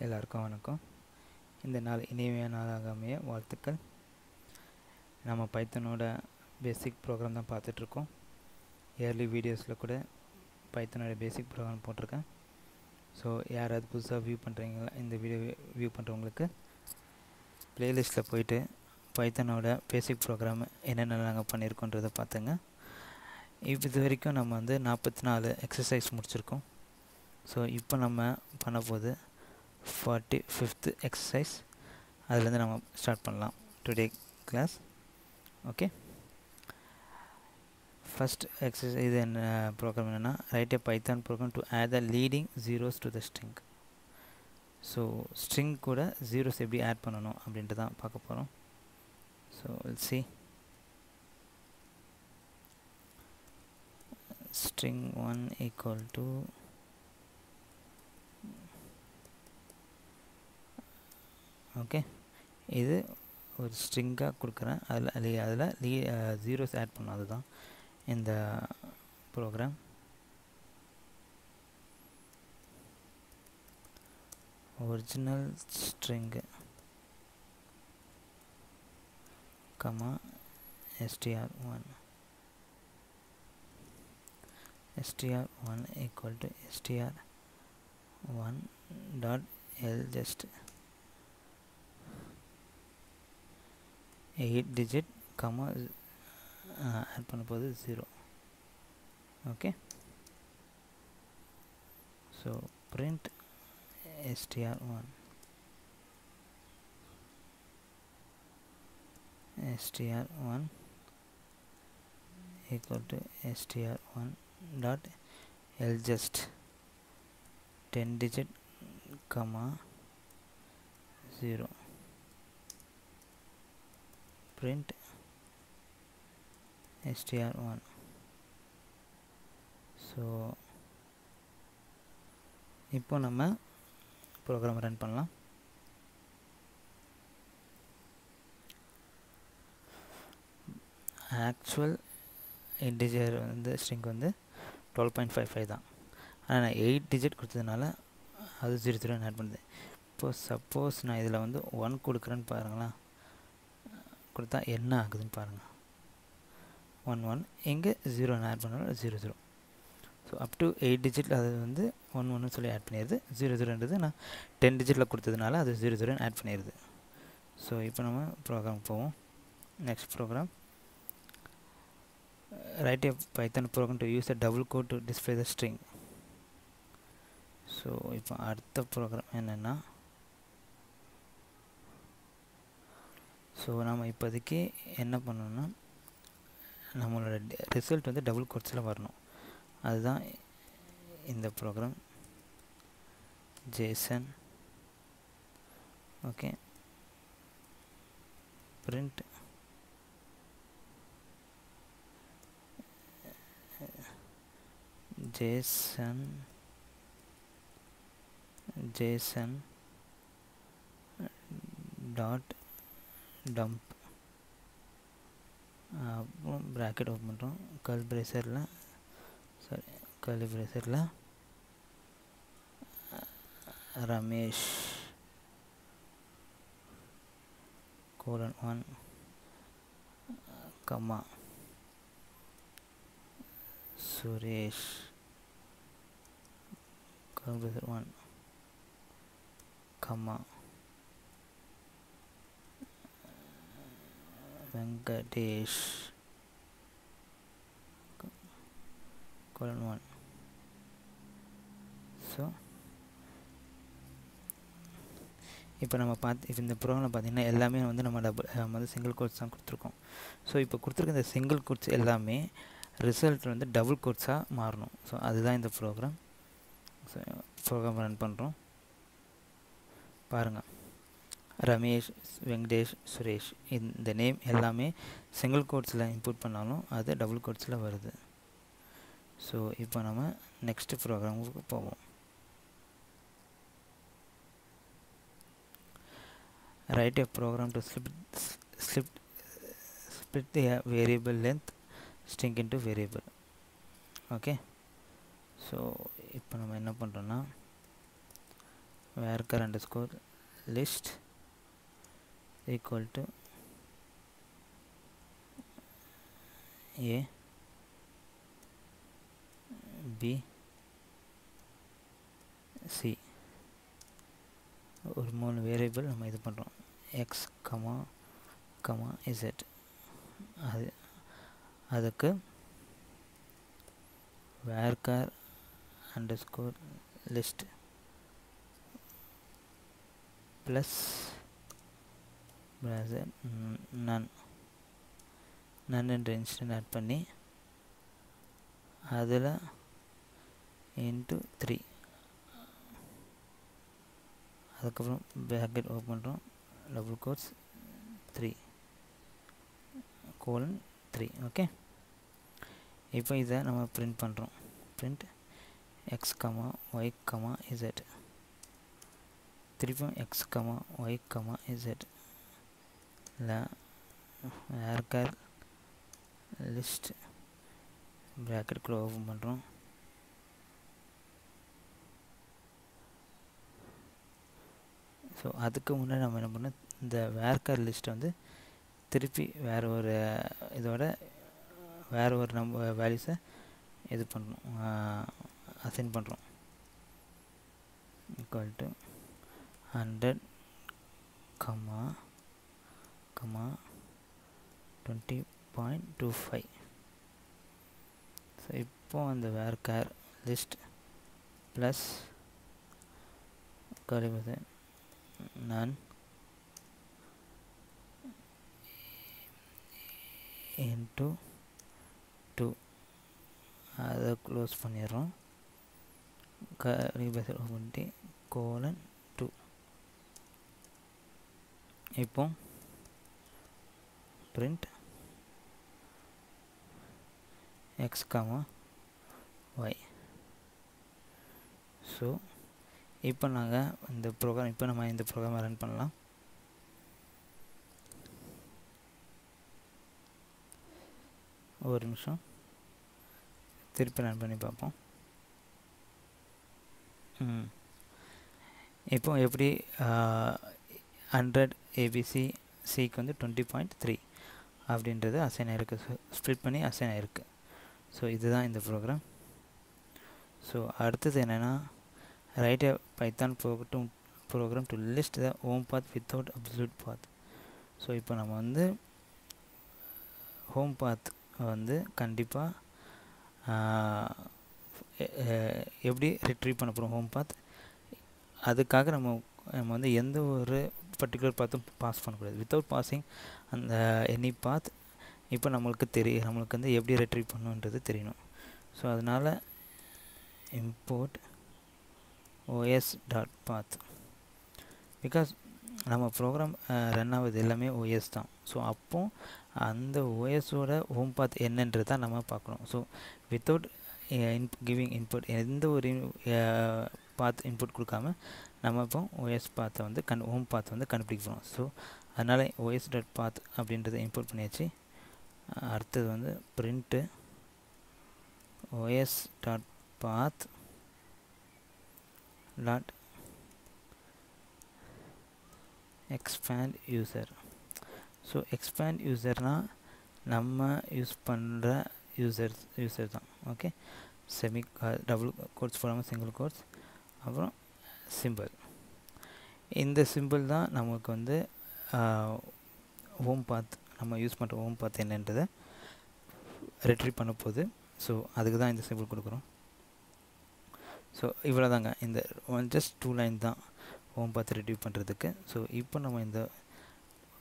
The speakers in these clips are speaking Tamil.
எல்லாருக்கும் வணக்கம். இந்த நாள் இனிமையான நாளாக அமைய வாழ்த்துக்கள். நம்ம பைத்தனோட பேசிக் ப்ரோக்ராம் தான் பார்த்துட்ருக்கோம். இயர்லி வீடியோஸில் கூட பைத்தனோட பேசிக் ப்ரோக்ராம் போட்டிருக்கேன். ஸோ யாராவது புதுசாக வியூ பண்ணுறீங்களா, இந்த வீடியோ வியூ பண்ணுறவங்களுக்கு ப்ளேலிஸ்ட்டில் போயிட்டு பைத்தனோட பேசிக் ப்ரோக்ராம் என்னென்ன நாங்கள் பண்ணியிருக்கோன்றதை பார்த்துங்க. இது வரைக்கும் நம்ம 44 எக்ஸசைஸ் முடிச்சிருக்கோம். ஸோ இப்போ நம்ம பண்ண போது 45th எக்ஸசைஸ். அதுலேருந்து நம்ம ஸ்டார்ட் பண்ணலாம் today class. Okay, first exercise இது என்ன ப்ரோக்ராம் என்னென்னா, write a Python program to add the leading zeros to the string. So string கூட ஜீரோஸ் எப்படி ஆட் பண்ணணும் அப்படின்ட்டு தான் பார்க்க போகிறோம். So will see string 1 equal to okay, இது ஒரு ஸ்ட்ரிங்காக கொடுக்குறேன். அதில் ஜீரோஸ் ஆட் பண்ணணும், அதுதான் இந்த program. Original string comma str1 equal to str1 dot ljust 8 digit comma add பண்ண போது 0. Okay, so print str1 equal to str1 dot ljust 10 digit comma 0. print str1. So இப்போ நம்ம ப்ரோக்ராம் ரன் பண்ணலாம். ஆக்சுவல் இன்டிஜர் ஸ்ட்ரிங் 12.55 தான். ஆனால் நான் 8 டிஜிட் கொடுத்ததுனால அது 0 ஆட் பண்ணுது. இப்போது சப்போஸ் நான் இதில் 1 கொடுக்குறேன்னு பாருங்களேன், கொடுத்தா என்ன ஆகுதுன்னு பாருங்கள். 1 இங்கே 0 ஆட் பண்ணாலும் 0. ஸோ அப் டு 8 டிஜிட்டில் அது 1 சொல்லி ஆட் பண்ணிடுது. 0ன்றது நான் 10 டிஜிட்டில் கொடுத்ததுனால அது 0 ஆட் பண்ணிடுது. ஸோ இப்போ நம்ம ப்ரோக்ராம் போவோம். Next program, write a python program to use a double quote to display the string. So இப்போ அடுத்த ப்ரோக்ராம் என்னென்னா, ஸோ நம்ம இப்போதைக்கு என்ன பண்ணணும்னா, நம்மளோட ரிசல்ட் டபுள் கோட்ஸில் வரணும். அதுதான் இந்த program. JSON okay, print JSON dot dump, அப்புறம் ப்ராக்கெட் ஓப்பன் பண்ணுறோம். கர்லி பிரேசரில் Ramesh :1 comma Suresh curly 1 comma Venkatesh :1. So இப்போ நம்ம இப்போ இந்த ப்ரோக்ராமில் பார்த்தீங்கன்னா எல்லாமே நம்ம சிங்கிள் கோட்ஸ் தான் கொடுத்துருக்கோம். ஸோ இப்போ கொடுத்துருக்க இந்த சிங்கிள் கோட்ஸ் எல்லாமே ரிசல்ட் டபுள் கோட்ஸாக மாறணும். ஸோ அதுதான் இந்த ப்ரோக்ராம். ஸோ ப்ரோக்ராம் ரன் பண்ணுறோம். பாருங்கள், ரமேஷ், வெங்கடேஷ், சுரேஷ், இந்த நேம் எல்லாமே சிங்கிள் கோட்ஸில் இன்புட் பண்ணாலும் அது டபுள் கோட்ஸில் வருது. ஸோ இப்போ நம்ம நெக்ஸ்ட் ப்ரோக்ராமுக்கு போவோம். write a program to split the variable length string into variable. Okay, so இப்போ நம்ம என்ன பண்ணுறோன்னா, varchar underscore list equal to a b c ஒரு 3 வேரியபிள் நம்ம இது பண்ணுறோம் x z அதுக்கு varchar underscore list plus bracket none என்ற இன்ஸ்டன்ட் ஆட் பண்ணி அதில் into 3 அதுக்கப்புறம் bracket ஓப்பன் பண்ணுறோம் டபுள் கோட்ஸ் 3 கோலன் 3 ஓகே இப்போ இதை நம்ம பிரிண்ட் பண்ணுறோம் print x, y, z திருப்பியும் x, y, z varchar list bracket குள்ள ஓப்பன் பண்ணுறோம் ஸோ அதுக்கு முன்னாடி நம்ம என்ன பண்ணோம் இந்த varchar லிஸ்ட்டை வந்து திருப்பி வேறு ஒரு இதோட வேறு ஒரு நம்ம வேல்யூஸை இது பண்ணுறோம் அசைன் பண்ணுறோம் ஈக்குவல் டு 100 20.25 ஸோ இப்போ அந்த varchar லிஸ்ட் ப்ளஸ் கழிவது none into 2 அதை க்ளோஸ் பண்ணிடுறோம் ரீபேஸ் பண்ணிட்டு கோலன் 2 இப்போ print x, y ஸோ இப்போ நாங்கள் இந்த ப்ரோக்ராம் நம்ம இந்த ப்ரோக்ராமை ரன் பண்ணலாம் ஒரு நிமிஷம் திருப்பி ரன் பண்ணி பார்ப்போம் இப்போ எப்படி 100 ABC சிக்கு வந்து 20.3 அப்படின்றது அசைன் ஆகிருக்கு ஸ்ப்ளிட் பண்ணி அசைன் ஆகிருக்கு ஸோ இதுதான் இந்த ப்ரோக்ராம் ஸோ அடுத்தது என்னென்னா write a python program to list the home path without absolute path so இப்போ நம்ம வந்து ஹோம் பாத் வந்து கண்டிப்பாக எப்படி ரிட்ரீவ் பண்ண போகிறோம் ஹோம் பாத் அதுக்காக நம்ம வந்து எந்த ஒரு பர்டிகுலர் பாத்தும் பாஸ் பண்ணக்கூடாது வித்தவுட் பாஸிங் அந்த எனி பாத் இப்போ நம்மளுக்கு வந்து எப்படி ரிட்ரீவ் பண்ணணுன்றது தெரியணும் ஸோ அதனால் import os.path பிகாஸ் நம்ம ப்ரோக்ராம் ரன் ஆகுது எல்லாமே ஓஎஸ் தான் ஸோ அப்போ அந்த ஓஎஸோட ஹோம் பாத் என்னன்றது தான் நம்ம பார்க்கணும் ஸோ வித்தவுட் கிவிங் இன்புட் எந்த ஒரு பாத் இன்புட் கொடுக்காம நம்ம இப்போ ஓஎஸ் பாத்தை வந்து ஹோம் பாத்தை வந்து கண்டுபிடிக்கிறோம் ஸோ அதனால் os.path அப்படின்றத இம்போர்ட் பண்ணியாச்சு அடுத்தது வந்து print os.path dot expand user so expand யூசர்னால் நம்ம யூஸ் பண்ணுற யூசர் தான் ஓகே டபுள் கோட்ஸ் போடாமல் சிங்கிள் கோட்ஸ் அப்புறம் சிம்பிள் இந்த சிம்பிள் தான் நமக்கு வந்து ஹோம் பாத் நம்ம யூஸ் பண்ணுற ஹோம் பாத் என்னன்றதை ரிட்ரீவ் பண்ண போகுது ஸோ அதுக்கு தான் இந்த சிம்பிள் கொடுக்குறோம் ஸோ இவ்வளோ தாங்க இந்த ஜஸ்ட் 2 லைன் தான் ஹோம் பாத் ரிட்ரீவ் பண்ணுறதுக்கு ஸோ இப்போ நம்ம இந்த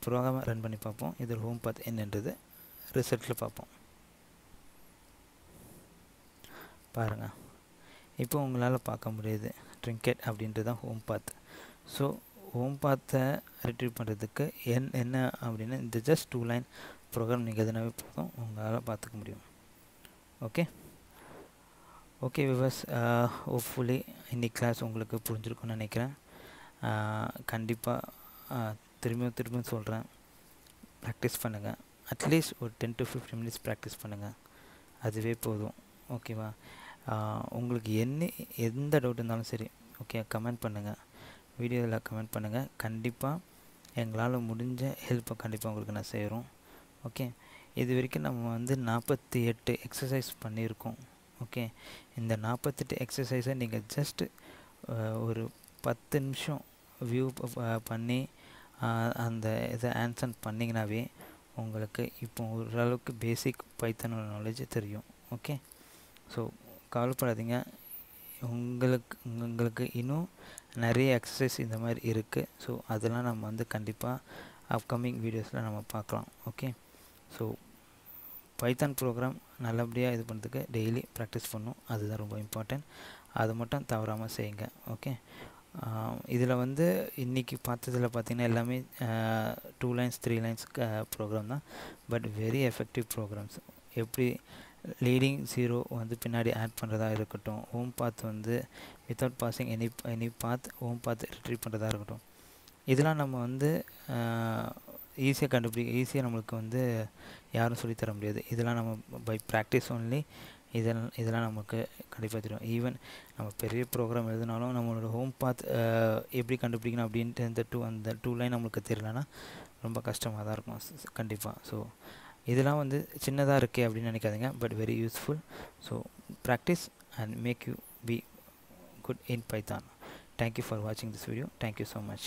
ப்ரோக்ராமை ரன் பண்ணி பார்ப்போம் இதில் ஹோம் பாத் என்னன்றது ரிசல்ட்டில் பார்ப்போம் பாருங்கள் இப்போ உங்களால் பார்க்க முடியுது ட்ரிங்கெட் அப்படின்றது தான் ஹோம் பாத் ஸோ ஹோம் பாத்தை ரிட்ரீவ் பண்ணுறதுக்கு என்ன அப்படின்னு இந்த ஜஸ்ட் 2 லைன் ப்ரோக்ராம் நீங்கள் எதுனாவே போதும் உங்களால் பார்த்துக்க முடியும் ஓகே விவர்ஸ் ஹோப்ஃபுல்லி இன்னைக்கு கிளாஸ் உங்களுக்கு புரிஞ்சிருக்கும்னு நினைக்கிறேன் கண்டிப்பாக திரும்பியும் சொல்கிறேன் ப்ராக்டிஸ் பண்ணுங்கள் அட்லீஸ்ட் ஒரு 10 to 15 minutes ப்ராக்டிஸ் பண்ணுங்கள் அதுவே போதும் ஓகேவா உங்களுக்கு எந்த டவுட் இருந்தாலும் சரி ஓகே கமெண்ட் பண்ணுங்கள் வீடியோவில் கமெண்ட் பண்ணுங்கள். கண்டிப்பாக எங்களால் முடிஞ்ச ஹெல்ப்பை கண்டிப்பாக உங்களுக்கு நான் செய்கிறோம். ஓகே, இது வரைக்கும் நம்ம வந்து 48 எக்ஸசைஸ் பண்ணியிருக்கோம். ஓகே, இந்த 48 எக்ஸசைஸை நீங்கள் ஜஸ்ட்டு ஒரு 10 நிமிஷம் வியூ பண்ணி அந்த இதை ஆன்சர் பண்ணிங்கனாவே உங்களுக்கு இப்போ ஓரளவுக்கு பேசிக் பைத்தனோட நாலேஜ் தெரியும். ஓகே, ஸோ கவலைப்படாதீங்க. உங்களுக்கு இன்னும் நிறைய எக்ஸசைஸ் இந்த மாதிரி இருக்குது. ஸோ அதெல்லாம் நம்ம வந்து கண்டிப்பாக அப்கமிங் வீடியோஸில் நம்ம பார்க்கலாம். ஓகே, ஸோ பைத்தான் ப்ரோக்ராம் நல்லபடியாக இது பண்ணுறதுக்கு டெய்லி ப்ராக்டிஸ் பண்ணணும். அதுதான் ரொம்ப இம்பார்ட்டன்ட். அதை மட்டும் தவறாமல் செய்யுங்க. ஓகே, இதில் வந்து இன்றைக்கி பார்த்ததில் பார்த்திங்கன்னா எல்லாமே 2 lines 3 lines ப்ரோக்ராம் தான். But very effective programs. எப்படி லீடிங் 0 வந்து பின்னாடி ஆட் பண்ணுறதா இருக்கட்டும், ஹோம் பாத் வந்து without passing any path home path retrieve பண்ணுறதா இருக்கட்டும், இதெல்லாம் நம்ம வந்து ஈஸியாக ஈஸியாக நம்மளுக்கு வந்து யாரும் சொல்லித்தர முடியாது. இதெல்லாம் நம்ம பை ப்ராக்டிஸ் ஒன்லி இதெல்லாம் நமக்கு கண்டிப்பாக தெரியும். ஈவன் நம்ம பெரிய ப்ரோக்ராம் எழுதினாலும் நம்மளோட ஹோம் பாத் எப்படி கண்டுபிடிக்கணும் அப்படின்ட்டு அந்த டூ லைன் நம்மளுக்கு தெரியலனா ரொம்ப கஷ்டமாக தான் இருக்கும் கண்டிப்பாக. ஸோ இதெல்லாம் வந்து சின்னதாக இருக்கே அப்படின்னு நினைக்காதீங்க, but very useful. So practice and make you be good in Python. Thank you for watching this video. Thank you so much.